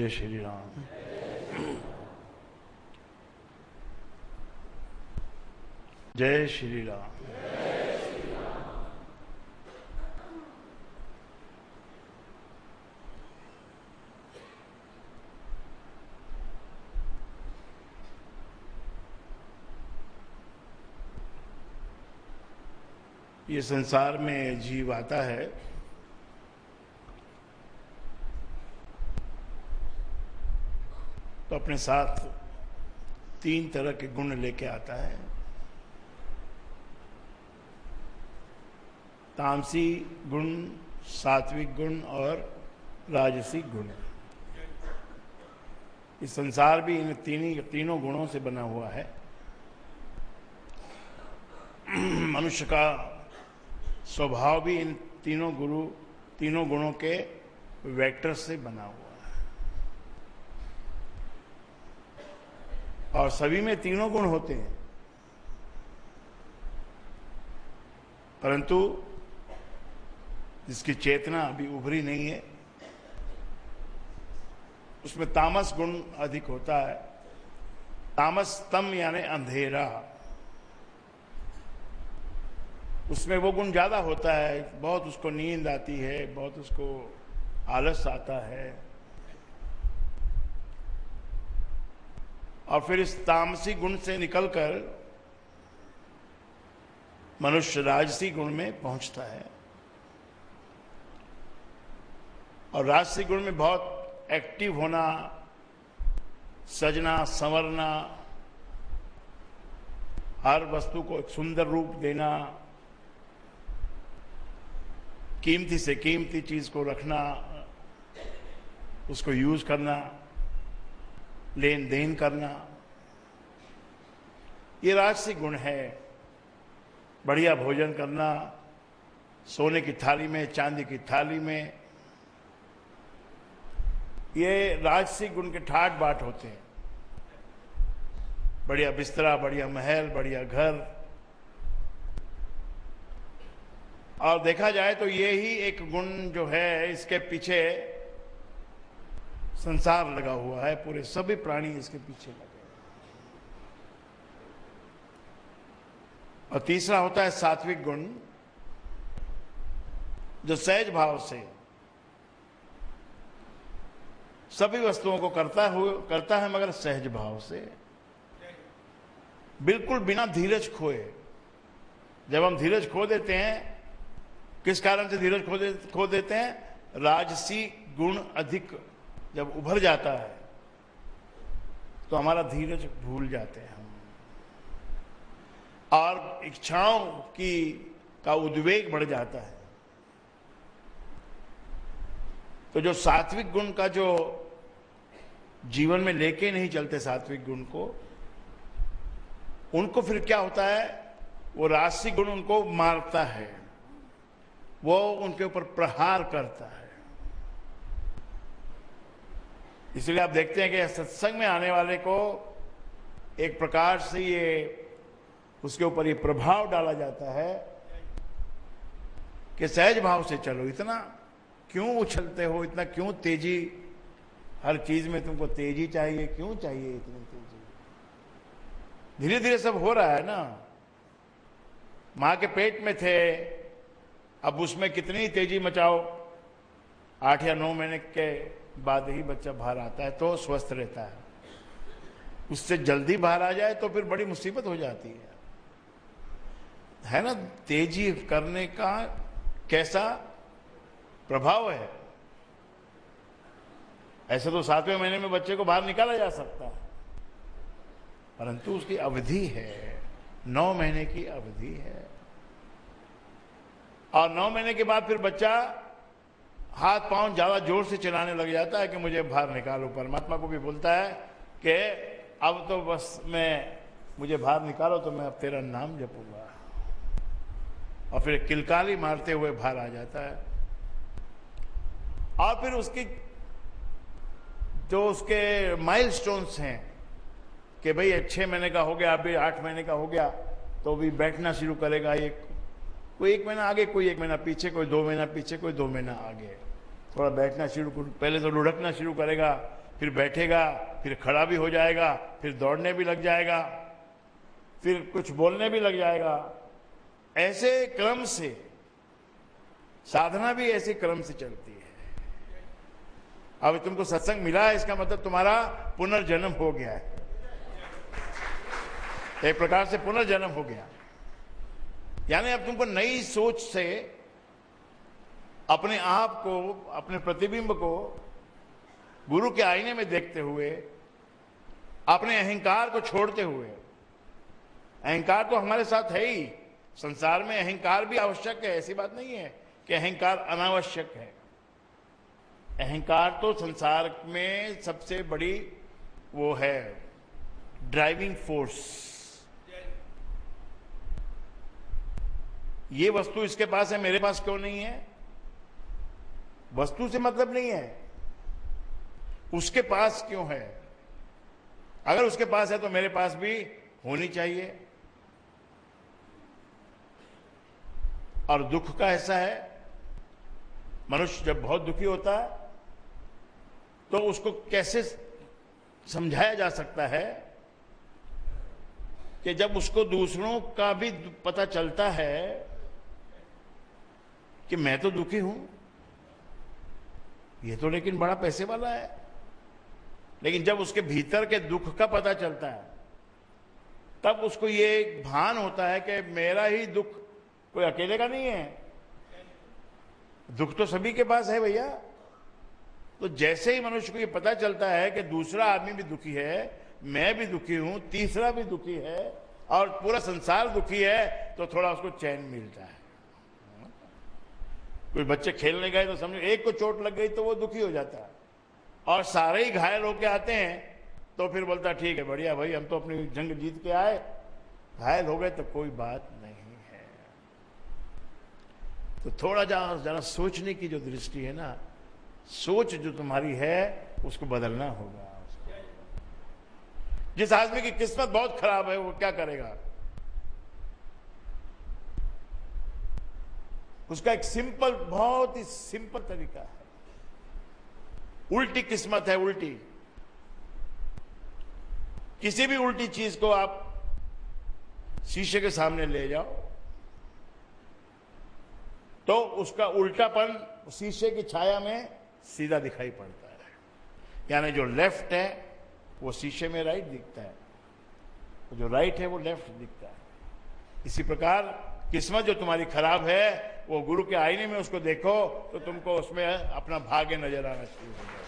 जय श्री राम। जय श्री राम। ये संसार में जीव आता है तो अपने साथ 3 तरह के गुण लेके आता है। तामसी गुण, सात्विक गुण और राजसिक गुण। इस संसार भी इन तीनों गुणों से बना हुआ है। मनुष्य का स्वभाव भी इन तीनों गुणों के वेक्टर से बना हुआ है और सभी में तीनों गुण होते हैं, परंतु जिसकी चेतना अभी उभरी नहीं है उसमें तामस गुण अधिक होता है। तामस तम यानी अंधेरा, उसमें वो गुण ज्यादा होता है। बहुत उसको नींद आती है, बहुत उसको आलस आता है, और फिर इस तामसी गुण से निकलकर मनुष्य राजसी गुण में पहुंचता है। और राजसी गुण में बहुत एक्टिव होना, सजना संवरना, हर वस्तु को एक सुंदर रूप देना, कीमती से कीमती चीज को रखना, उसको यूज करना, लेन देन करना, ये राजसिक गुण है। बढ़िया भोजन करना, सोने की थाली में, चांदी की थाली में, ये राजसिक गुण के ठाट बाट होते हैं। बढ़िया बिस्तरा, बढ़िया महल, बढ़िया घर। और देखा जाए तो ये ही एक गुण जो है, इसके पीछे संसार लगा हुआ है, पूरे सभी प्राणी इसके पीछे लगे। और तीसरा होता है सात्विक गुण, जो सहज भाव से सभी वस्तुओं को करता है, मगर सहज भाव से, बिल्कुल बिना धीरज खोए। जब हम धीरज खो देते हैं, किस कारण से धीरज खो देते हैं? राजसी गुण अधिक जब उभर जाता है तो हमारा धीरज भूल जाते हैं हम, और इच्छाओं का उद्वेग बढ़ जाता है। तो जो सात्विक गुण का जो जीवन में लेके नहीं चलते सात्विक गुण को, उनको फिर क्या होता है? वो राजसी गुण उनको मारता है, वो उनके ऊपर प्रहार करता है। इसलिए आप देखते हैं कि सत्संग में आने वाले को एक प्रकार से उसके ऊपर ये प्रभाव डाला जाता है कि सहज भाव से चलो, इतना क्यों उछलते हो, इतना क्यों तेजी, हर चीज में तुमको तेजी चाहिए, क्यों चाहिए इतनी तेजी? धीरे धीरे सब हो रहा है ना। मां के पेट में थे, अब उसमें कितनी तेजी मचाओ, 8 या 9 महीने के बाद ही बच्चा बाहर आता है तो स्वस्थ रहता है। उससे जल्दी बाहर आ जाए तो फिर बड़ी मुसीबत हो जाती है ना। तेजी करने का कैसा प्रभाव है। ऐसे तो 7वें महीने में बच्चे को बाहर निकाला जा सकता है, परंतु उसकी अवधि है, 9 महीने की अवधि है। और 9 महीने के बाद फिर बच्चा हाथ पांव ज्यादा जोर से चलाने लग जाता है कि मुझे बाहर निकालो। परमात्मा को भी बोलता है कि अब तो बस मुझे बाहर निकालो तो मैं अब तेरा नाम जपूंगा, और फिर किलकाली मारते हुए बाहर आ जाता है। और फिर उसके माइलस्टोन्स हैं कि भाई 6 महीने का हो गया, अभी 8 महीने का हो गया, तो भी बैठना शुरू करेगा। कोई 1 महीना आगे, कोई 1 महीना पीछे, कोई 2 महीना पीछे, कोई 2 महीना आगे, थोड़ा बैठना शुरू, पहले तो लुढ़कना शुरू करेगा, फिर बैठेगा, फिर खड़ा भी हो जाएगा, फिर दौड़ने भी लग जाएगा, फिर कुछ बोलने भी लग जाएगा। ऐसे क्रम से साधना भी ऐसे क्रम से चलती है। अब तुमको सत्संग मिला है, इसका मतलब तुम्हारा पुनर्जन्म हो गया है, एक प्रकार से पुनर्जन्म हो गया। यानी अब तुमको नई सोच से अपने आप को, अपने प्रतिबिंब को गुरु के आईने में देखते हुए, अपने अहंकार को छोड़ते हुए, अहंकार तो हमारे साथ है ही, संसार में अहंकार भी आवश्यक है, ऐसी बात नहीं है कि अहंकार अनावश्यक है। अहंकार तो संसार में सबसे बड़ी वो है ड्राइविंग फोर्स। ये वस्तु इसके पास है, मेरे पास क्यों नहीं है? वस्तु से मतलब नहीं है, उसके पास क्यों है। अगर उसके पास है तो मेरे पास भी होनी चाहिए। और दुख का ऐसा है, मनुष्य जब बहुत दुखी होता है तो उसको कैसे समझाया जा सकता है कि जब उसको दूसरों का भी पता चलता है कि मैं तो दुखी हूं, ये तो लेकिन बड़ा पैसे वाला है, लेकिन जब उसके भीतर के दुख का पता चलता है तब उसको ये भान होता है कि मेरा ही दुख कोई अकेले का नहीं है, दुख तो सभी के पास है भैया। तो जैसे ही मनुष्य को ये पता चलता है कि दूसरा आदमी भी दुखी है, मैं भी दुखी हूं, तीसरा भी दुखी है और पूरा संसार दुखी है, तो थोड़ा उसको चैन मिलता है। कोई बच्चे खेलने गए तो समझो एक को चोट लग गई तो वो दुखी हो जाता है, और सारे ही घायल होके आते हैं तो फिर बोलता ठीक है बढ़िया भाई, हम तो अपनी जंग जीत के आए, घायल हो गए तो कोई बात नहीं है। तो थोड़ा जरा सोचने की जो दृष्टि है ना, सोच जो तुम्हारी है उसको बदलना होगा। जिस आदमी की किस्मत बहुत खराब है वो क्या करेगा? उसका एक सिंपल, बहुत ही सिंपल तरीका है। उल्टी किस्मत है, उल्टी। किसी भी उल्टी चीज को आप शीशे के सामने ले जाओ तो उसका उल्टापन शीशे की छाया में सीधा दिखाई पड़ता है। यानी जो लेफ्ट है वो शीशे में राइट दिखता है, जो राइट है वो लेफ्ट दिखता है। इसी प्रकार किस्मत जो तुम्हारी खराब है वो गुरु के आईने में उसको देखो तो तुमको उसमें अपना भाग्य नजर आना शुरू हो जाएगा।